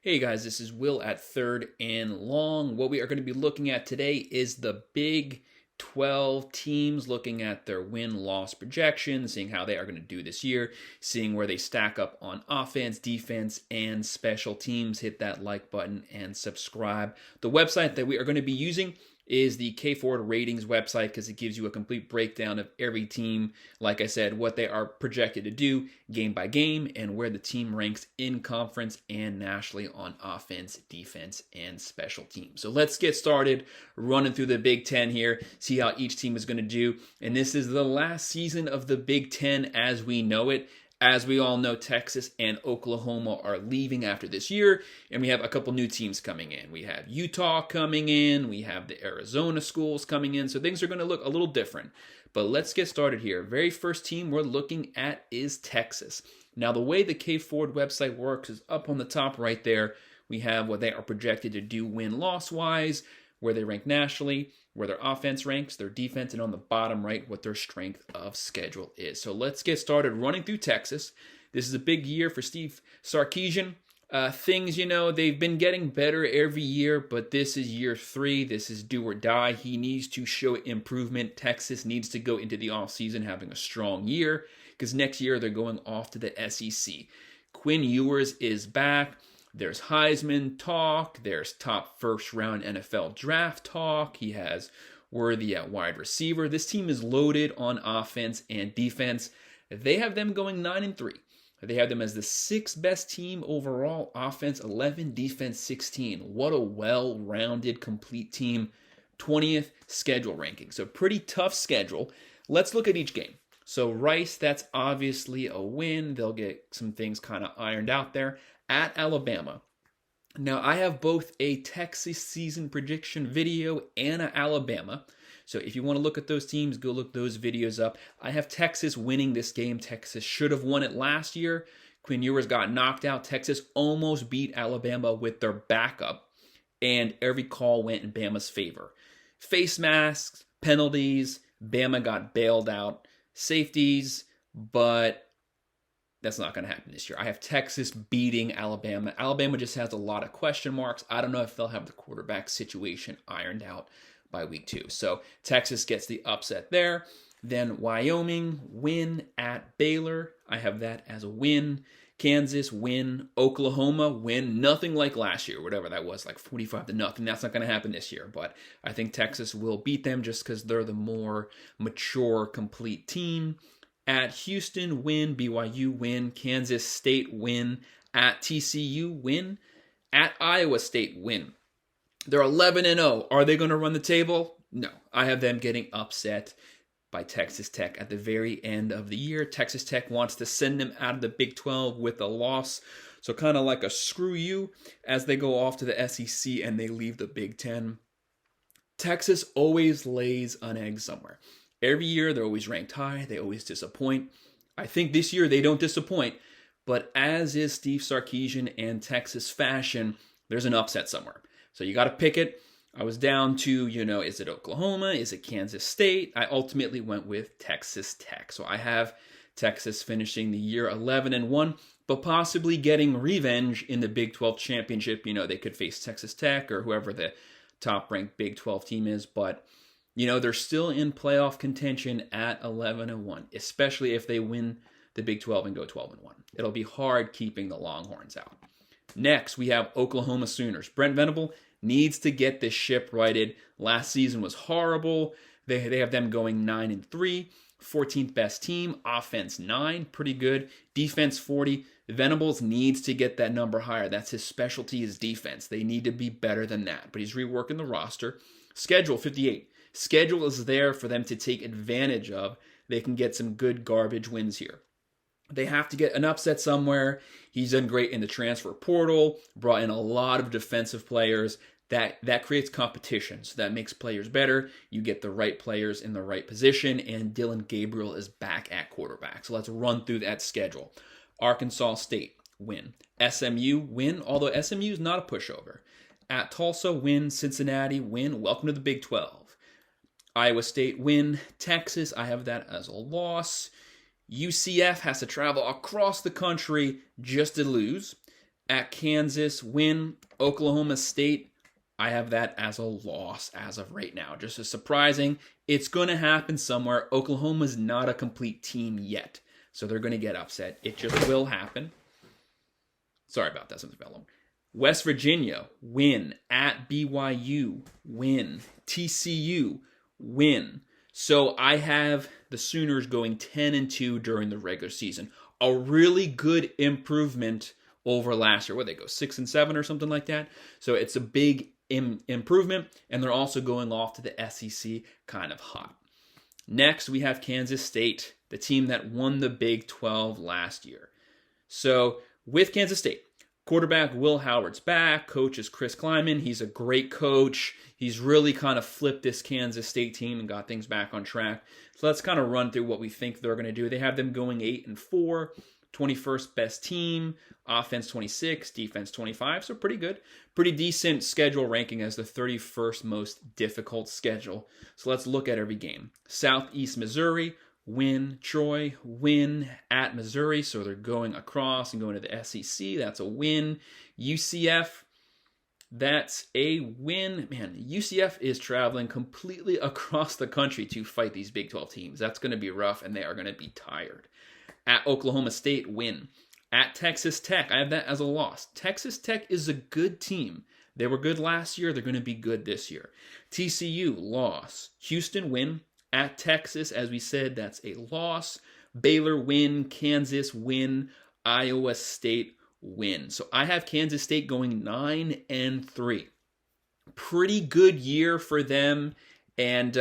Hey guys, this is Will at Third and Long. What we are going to be looking at today is the Big 12 teams, looking at their win-loss projections, seeing how they are going to do this year, seeing where they stack up on offense, defense, and special teams. Hit that like button and subscribe. The website that we are going to be using is the K Ford Ratings website because it gives you a complete breakdown of every team, like I said, what they are projected to do game by game, and where the team ranks in conference and nationally on offense, defense, and special teams. So let's get started running through the Big Ten here, see how each team is going to do. And this is the last season of the Big Ten as we know it. As we all know, Texas and Oklahoma are leaving after this year, and we have a couple new teams coming in. We have Utah coming in, we have the Arizona schools coming in, so things are going to look a little different. But let's get started here. Very first team we're looking at is Texas. Now, the way the K Ford website works is up on the top right there. We have what they are projected to do win-loss-wise, where they rank nationally, where their offense ranks, their defense, and on the bottom right, what their strength of schedule is. So let's get started running through Texas. This is a big year for Steve Sarkisian. Things, they've been getting better every year, but this is year 3. This is do or die. He needs to show improvement. Texas needs to go into the offseason having a strong year because next year they're going off to the SEC. Quinn Ewers is back. There's Heisman talk. There's top first-round NFL draft talk. He has Worthy at wide receiver. This team is loaded on offense and defense. They have them going 9-3. They have them as the 6th best team overall. Offense 11, defense 16. What a well-rounded, complete team. 20th schedule ranking. So pretty tough schedule. Let's look at each game. So Rice, that's obviously a win. They'll get some things kind of ironed out there. At Alabama. Now, I have both a Texas season prediction video and an Alabama. So if you want to look at those teams, go look those videos up. I have Texas winning this game. Texas should have won it last year. Quinn Ewers got knocked out. Texas almost beat Alabama with their backup, and every call went in Bama's favor. Face masks, penalties, Bama got bailed out. Safeties, but that's not going to happen this year. I have Texas beating Alabama. Alabama just has a lot of question marks. I don't know if they'll have the quarterback situation ironed out by week 2. So Texas gets the upset there. Then Wyoming win at Baylor. I have that as a win. Kansas win. Oklahoma win. Nothing like last year, whatever that was, like 45-0. That's not going to happen this year. But I think Texas will beat them just because they're the more mature, complete team. At Houston, win. BYU, win. Kansas State, win. At TCU, win. At Iowa State, win. They're 11-0. Are they going to run the table? No. I have them getting upset by Texas Tech at the very end of the year. Texas Tech wants to send them out of the Big 12 with a loss. So kind of like a screw you as they go off to the SEC and they leave the Big 10. Texas always lays an egg somewhere. Every year, they're always ranked high. They always disappoint. I think this year they don't disappoint. But as is Steve Sarkisian and Texas fashion, there's an upset somewhere. So you got to pick it. I was down to, is it Oklahoma? Is it Kansas State? I ultimately went with Texas Tech. So I have Texas finishing the year 11-1, but possibly getting revenge in the Big 12 championship. They could face Texas Tech or whoever the top-ranked Big 12 team is, but they're still in playoff contention at 11-1, especially if they win the Big 12 and go 12-1. It'll be hard keeping the Longhorns out. Next, we have Oklahoma Sooners. Brent Venable needs to get this ship righted. Last season was horrible. They have them going 9-3, 14th best team. Offense 9, pretty good. Defense 40. Venables needs to get that number higher. That's his specialty is defense. They need to be better than that, but he's reworking the roster. Schedule 58. Schedule is there for them to take advantage of. They can get some good garbage wins here. They have to get an upset somewhere. He's done great in the transfer portal, brought in a lot of defensive players. That creates competition, so that makes players better. You get the right players in the right position, and Dylan Gabriel is back at quarterback. So let's run through that schedule. Arkansas State, win. SMU, win, although SMU is not a pushover. At Tulsa, win. Cincinnati, win. Welcome to the Big 12. Iowa State, win. Texas, I have that as a loss. UCF has to travel across the country just to lose. at Kansas, win. Oklahoma State, I have that as a loss as of right now. Just as surprising. It's going to happen somewhere. Oklahoma's not a complete team yet, so they're going to get upset. It just will happen. Sorry about that, something fell on. West Virginia, win. At BYU, win. TCU, win. So I have the Sooners going 10-2 during the regular season. A really good improvement over last year. What they go 6-7 or something like that. So it's a big improvement, and they're also going off to the SEC kind of hot. Next, we have Kansas State, the team that won the Big 12 last year. So with Kansas State, quarterback Will Howard's back. Coach is Chris Klieman. He's a great coach. He's really kind of flipped this Kansas State team and got things back on track. So let's kind of run through what we think they're going to do. They have them going 8-4, 21st best team, offense 26, defense 25. So pretty good. Pretty decent schedule ranking as the 31st most difficult schedule. So let's look at every game. Southeast Missouri, win. Troy, win. At Missouri, so they're going across and going to the SEC. That's a win. UCF, that's a win. Man, UCF is traveling completely across the country to fight these Big 12 teams. That's going to be rough, and they are going to be tired. At Oklahoma State, win. At Texas Tech, I have that as a loss. Texas Tech is a good team. They were good last year. They're going to be good this year. TCU, loss. Houston, win. At Texas, as we said, that's a loss. Baylor, win. Kansas, win. Iowa State, win. So I have Kansas State going 9-3. Pretty good year for them. And,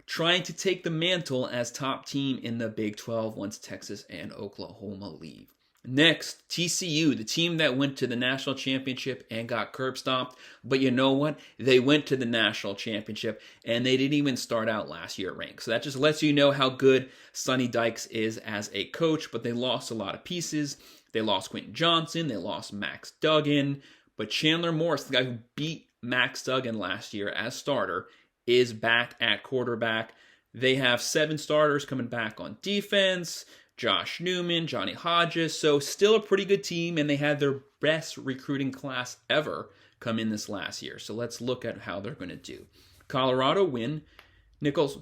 trying to take the mantle as top team in the Big 12 once Texas and Oklahoma leave. Next, TCU, the team that went to the national championship and got curb stomped. But you know what? They went to the national championship, and they didn't even start out last year ranked. So that just lets you know how good Sonny Dykes is as a coach, but they lost a lot of pieces. They lost Quentin Johnson. They lost Max Duggan. But Chandler Morris, the guy who beat Max Duggan last year as starter, is back at quarterback. They have 7 starters coming back on defense. Josh Newman, Johnny Hodges. So still a pretty good team, and they had their best recruiting class ever come in this last year. So let's look at how they're going to do. Colorado, win. Let's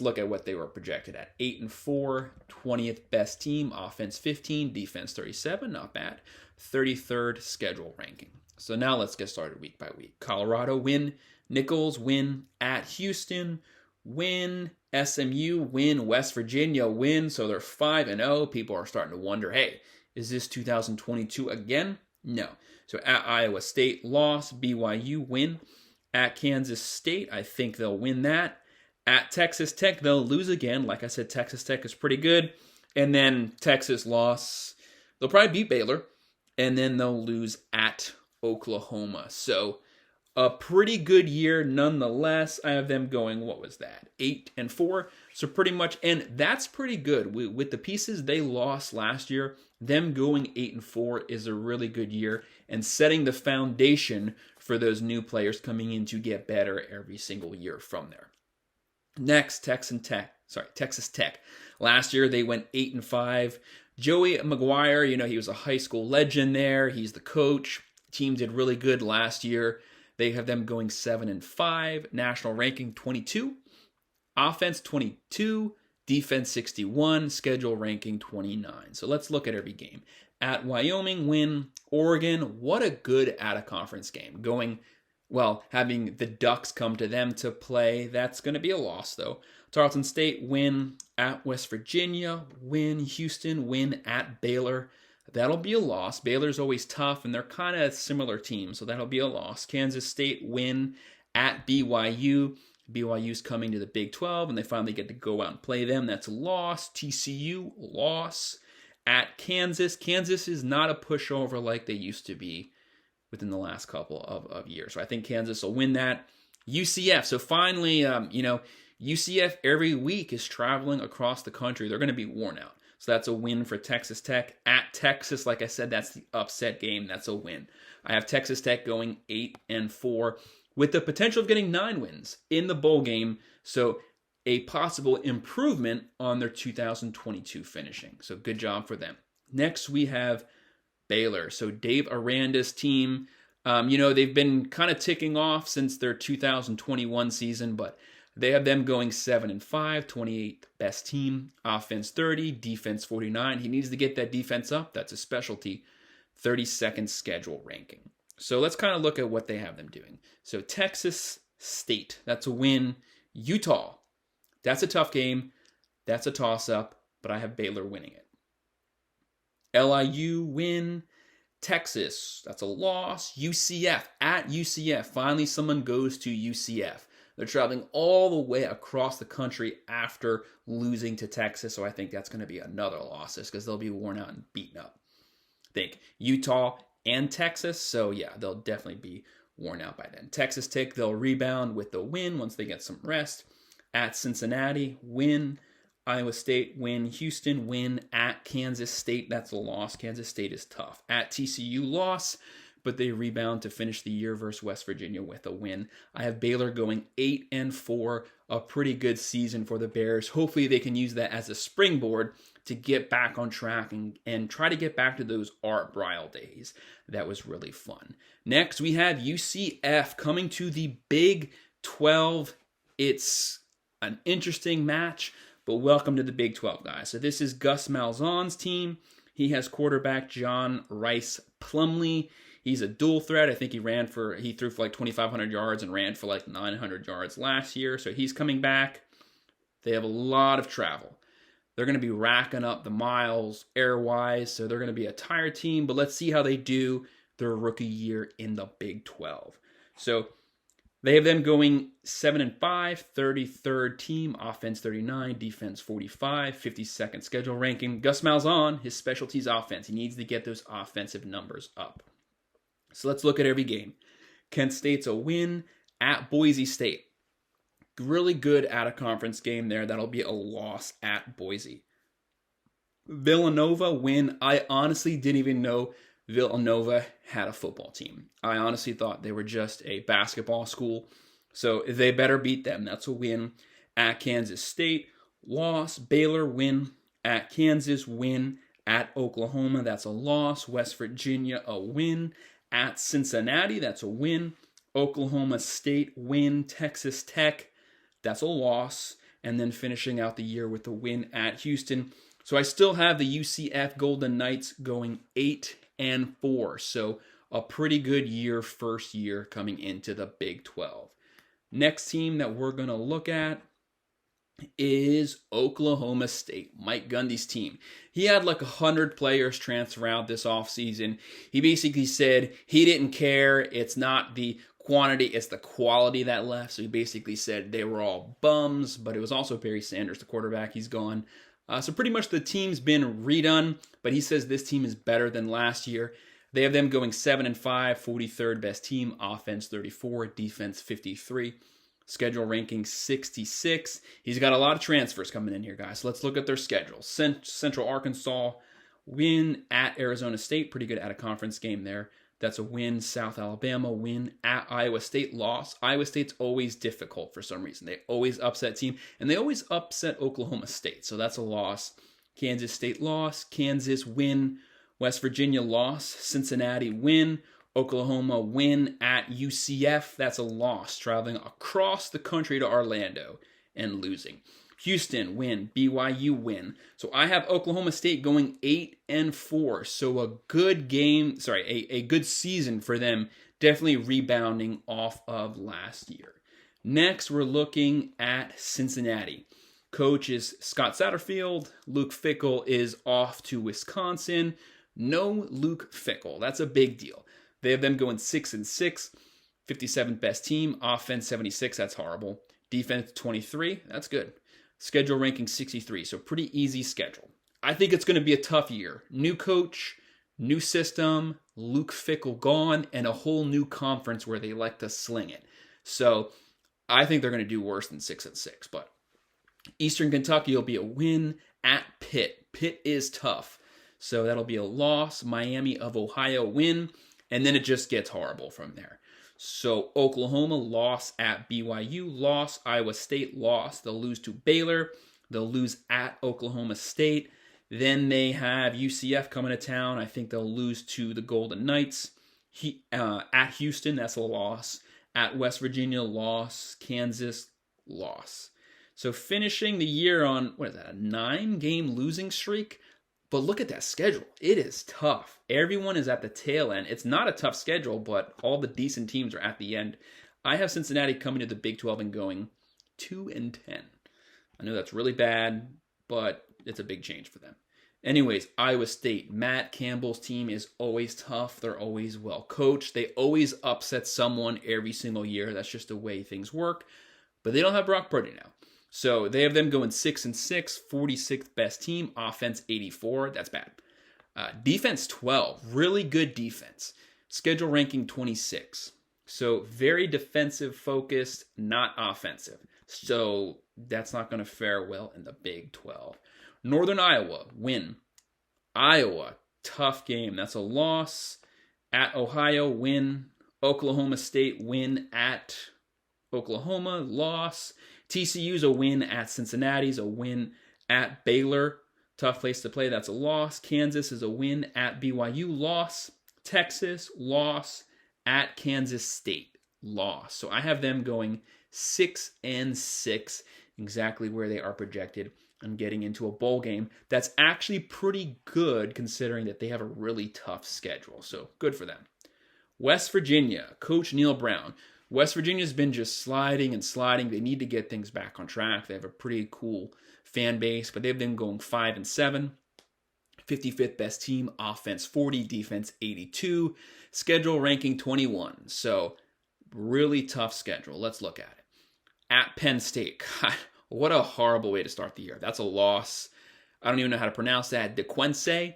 look at what they were projected at. 8-4, 20th best team, offense 15, defense 37, not bad. 33rd schedule ranking. So now let's get started week by week. Colorado, win. Nichols, win. At Houston, win. SMU, win. West Virginia, win. So they're 5-0. People are starting to wonder, hey, is this 2022 again? No. So at Iowa State, loss. BYU, win. At Kansas State, I think they'll win that. At Texas Tech, they'll lose again. Like I said, Texas Tech is pretty good. And then Texas loss. They'll probably beat Baylor. And then they'll lose at Oklahoma. So a pretty good year nonetheless. I have them going, 8-4. So pretty much, and that's pretty good. With the pieces they lost last year, them going 8-4 is a really good year and setting the foundation for those new players coming in to get better every single year from there. Next, Texas Tech. Last year they went 8-5. Joey McGuire, he was a high school legend there. He's the coach. Team did really good last year. They have them going 7-5. National ranking 22. Offense 22. Defense 61. Schedule ranking 29. So let's look at every game. At Wyoming, win. Oregon, what a good out-of-conference game. Having the Ducks come to them to play. That's going to be a loss, though. Tarleton State, win. At West Virginia, win. Houston, win. At Baylor. That'll be a loss. Baylor's always tough, and they're kind of similar teams, so that'll be a loss. Kansas State, win. At BYU. BYU's coming to the Big 12, and they finally get to go out and play them. That's a loss. TCU, loss. At Kansas. Kansas is not a pushover like they used to be within the last couple of years. So I think Kansas will win that. UCF. So finally, UCF every week is traveling across the country. They're going to be worn out. So that's a win for Texas Tech. At Texas, like I said, that's the upset game. That's a win. I have Texas Tech going 8-4 with the potential of getting 9 wins in the bowl game. So a possible improvement on their 2022 finishing. So good job for them. Next, we have Baylor. So Dave Aranda's team, they've been kind of ticking off since their 2021 season, but they have them going 7-5, 28th best team, offense 30, defense 49. He needs to get that defense up. That's a specialty. 32nd schedule ranking. So let's kind of look at what they have them doing. So Texas State, that's a win. Utah, that's a tough game. That's a toss-up, but I have Baylor winning it. LIU win. Texas, that's a loss. UCF, at UCF. Finally, someone goes to UCF. They're traveling all the way across the country after losing to Texas, so I think that's going to be another loss because they'll be worn out and beaten up. Think Utah and Texas, so yeah, they'll definitely be worn out by then. Texas Tech, they'll rebound with the win once they get some rest. At Cincinnati, win. Iowa State, win. Houston, win. At Kansas State, that's a loss. Kansas State is tough. At TCU, loss, but they rebound to finish the year versus West Virginia with a win. I have Baylor going 8-4, a pretty good season for the Bears. Hopefully they can use that as a springboard to get back on track and try to get back to those Art Briles days. That was really fun. Next, we have UCF coming to the Big 12. It's an interesting match, but welcome to the Big 12, guys. So this is Gus Malzahn's team. He has quarterback John Rice Plumlee. He's a dual threat. I think he threw for like 2,500 yards and ran for like 900 yards last year. So he's coming back. They have a lot of travel. They're going to be racking up the miles air-wise, so they're going to be a tired team, but let's see how they do their rookie year in the Big 12. So they have them going 7-5, 33rd team, offense 39, defense 45, 52nd schedule ranking. Gus Malzahn, his specialties offense. He needs to get those offensive numbers up. So let's look at every game. Kent State's a win at Boise State. Really good out-of-conference game there. That'll be a loss at Boise. Villanova win. I honestly didn't even know Villanova had a football team. I honestly thought they were just a basketball school. So they better beat them. That's a win. At Kansas State, loss. Baylor win. At Kansas, win. At Oklahoma, that's a loss. West Virginia, a win. At Cincinnati, that's a win. Oklahoma State, win. Texas Tech, that's a loss. And then finishing out the year with a win at Houston. So I still have the UCF Golden Knights going 8-4. So a pretty good year, first year coming into the Big 12. Next team that we're going to look at is Oklahoma State, Mike Gundy's team. He had like 100 players transfer out this offseason. He basically said he didn't care. It's not the quantity, it's the quality that left. So he basically said they were all bums, but it was also Barry Sanders, the quarterback. He's gone. So pretty much the team's been redone, but he says this team is better than last year. They have them going 7-5, 43rd best team, offense 34, defense 53. Schedule ranking 66. He's got a lot of transfers coming in here, guys. So let's look at their schedule. Central Arkansas, win. At Arizona State, pretty good out-of-conference game there. That's a win. South Alabama, win. At Iowa State, loss. Iowa State's always difficult for some reason. They always upset team, and they always upset Oklahoma State, so that's a loss. Kansas State, loss. Kansas, win. West Virginia, loss. Cincinnati, win. Oklahoma, win. At UCF, that's a loss. Traveling across the country to Orlando and losing. Houston, win. BYU, win. So I have Oklahoma State going 8-4. So a good game, a good season for them. Definitely rebounding off of last year. Next, we're looking at Cincinnati. Coach is Scott Satterfield. Luke Fickell is off to Wisconsin. No Luke Fickell. That's a big deal. They have them going 6-6. 57th best team. Offense 76. That's horrible. Defense 23. That's good. Schedule ranking 63. So pretty easy schedule. I think it's going to be a tough year. New coach, new system, Luke Fickell gone, and a whole new conference where they like to sling it. So I think they're going to do worse than 6-6. But Eastern Kentucky will be a win. At Pitt. Pitt is tough. So that'll be a loss. Miami of Ohio, win. And then it just gets horrible from there. So Oklahoma, loss at BYU, loss. Iowa State, loss. They'll lose to Baylor. They'll lose at Oklahoma State. Then they have UCF coming to town. I think they'll lose to the Golden Knights. At Houston, that's a loss. At West Virginia, loss. Kansas, loss. So finishing the year on, what is that, a 9-game losing streak? But look at that schedule. It is tough. Everyone is at the tail end. It's not a tough schedule, but all the decent teams are at the end. I have Cincinnati coming to the Big 12 and going 2-10. I know that's really bad, but it's a big change for them. Anyways, Iowa State. Matt Campbell's team is always tough. They're always well coached. They always upset someone every single year. That's just the way things work. But they don't have Brock Purdy now. So they have them going 6-6, 46th best team. Offense 84. That's bad. Defense 12. Really good defense. Schedule ranking 26. So very defensive focused, not offensive. So that's not going to fare well in the Big 12. Northern Iowa, win. Iowa, tough game. That's a loss. At Ohio, win. Oklahoma State, win. At Oklahoma, loss. TCU's a win. At Cincinnati's a win. At Baylor, tough place to play. That's a loss. Kansas is a win. At BYU, loss. Texas, loss. At Kansas State, loss. So I have them going 6-6, exactly where they are projected, and getting into a bowl game. That's actually pretty good considering that they have a really tough schedule. So good for them. West Virginia, Coach Neil Brown. West Virginia's been just sliding and sliding. They need to get things back on track. They have a pretty cool fan base, but they've been going 5-7. 55th best team, offense 40, defense 82, schedule ranking 21. So really tough schedule. Let's look at it. At Penn State. God, what a horrible way to start the year. That's a loss. I don't even know how to pronounce that. DeQuincy,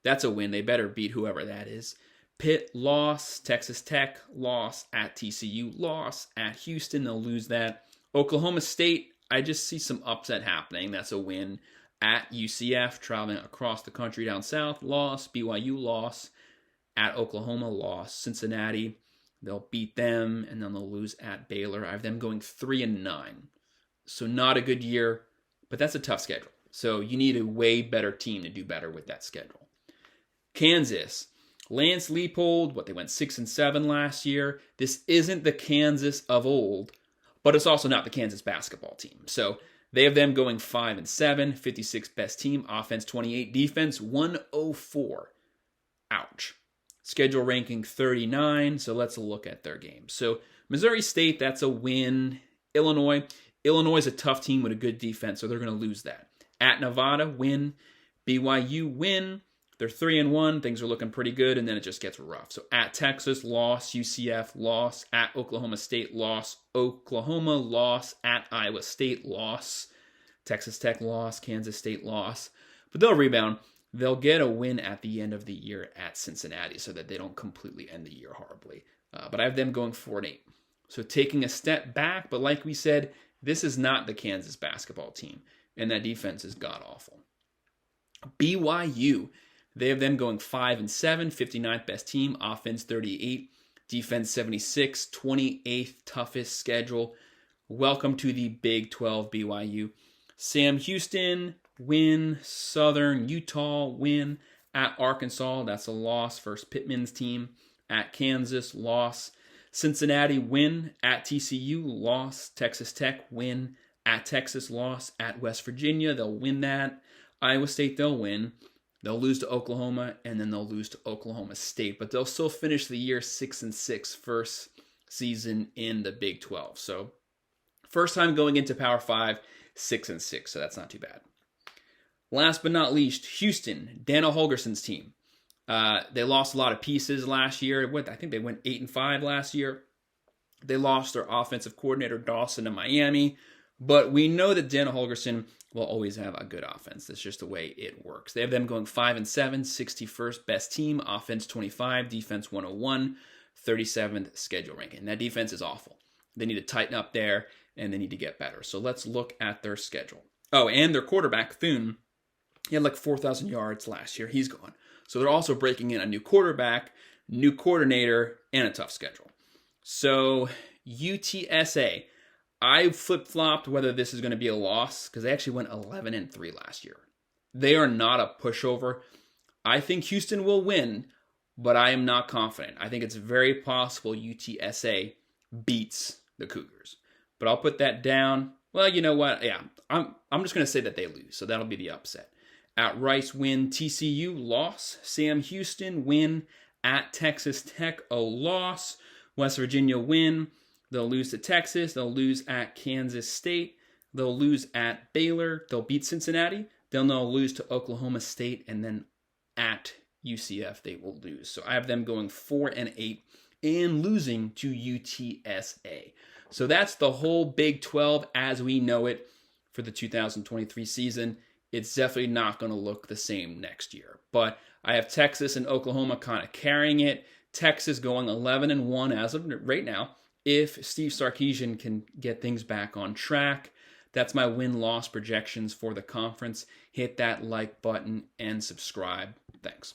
that's a win. They better beat whoever that is. Pitt, loss. Texas Tech, loss. At TCU, loss. At Houston, they'll lose that. Oklahoma State, I just see some upset happening. That's a win. At UCF, traveling across the country down south, loss. BYU, loss. At Oklahoma, loss. Cincinnati, they'll beat them, and then they'll lose at Baylor. I have them going 3-9. So not a good year, but that's a tough schedule. So you need a way better team to do better with that schedule. Kansas, Lance Leipold, they went 6-7 last year. This isn't the Kansas of old, but it's also not the Kansas basketball team. So they have them going 5-7, 56th best team, offense 28, defense 104. Ouch. Schedule ranking 39, so let's look at their games. So Missouri State, that's a win. Illinois is a tough team with a good defense, so they're going to lose that. At Nevada, win. BYU, win. They're 3-1. Things are looking pretty good, and then it just gets rough. So at Texas, loss. UCF, loss. At Oklahoma State, loss. Oklahoma, loss. At Iowa State, loss. Texas Tech, loss. Kansas State, loss. But they'll rebound. They'll get a win at the end of the year at Cincinnati so that they don't completely end the year horribly. But I have them going 4-8. So taking a step back, but like we said, this is not the Kansas basketball team, and that defense is god-awful. BYU, they have them going 5-7, 59th best team, offense 38, defense 76, 28th toughest schedule. Welcome to the Big 12 BYU. Sam Houston, win. Southern Utah, win. At Arkansas, that's a loss versus Pittman's team. At Kansas, loss. Cincinnati, win. At TCU, loss. Texas Tech, win. At Texas, loss. At West Virginia, they'll win that. Iowa State, they'll win. They'll lose to Oklahoma, and then they'll lose to Oklahoma State. But they'll still finish the year 6-6, first season in the Big 12. So first time going into Power 5, 6-6. So that's not too bad. Last but not least, Houston, Dana Holgerson's team. They lost a lot of pieces last year. I think they went 8-5 last year. They lost their offensive coordinator, Dawson, to Miami. But we know that Dana Holgerson will always have a good offense. That's just the way it works. They have them going 5-7, 61st best team, offense 25, defense 101, 37th schedule ranking. That defense is awful. They need to tighten up there, and they need to get better. So let's look at their schedule. Oh, and their quarterback, Thune, he had like 4,000 yards last year. He's gone. So they're also breaking in a new quarterback, new coordinator, and a tough schedule. So UTSA, I flip-flopped whether this is going to be a loss because they actually went 11-3 last year. They are not a pushover. I think Houston will win, but I am not confident. I think it's very possible UTSA beats the Cougars. But I'll put that down. Well, you know what? Yeah, I'm just going to say that they lose, so that'll be the upset. At Rice, win. TCU, loss. Sam Houston, win. At Texas Tech, a loss. West Virginia, win. They'll lose to Texas. They'll lose at Kansas State. They'll lose at Baylor. They'll beat Cincinnati. Then they'll lose to Oklahoma State. And then at UCF, they will lose. So I have them going 4-8 and losing to UTSA. So that's the whole Big 12 as we know it for the 2023 season. It's definitely not going to look the same next year. But I have Texas and Oklahoma kind of carrying it. Texas going 11-1 as of right now. If Steve Sarkisian can get things back on track. That's my win-loss projections for the conference. Hit that like button and subscribe. Thanks.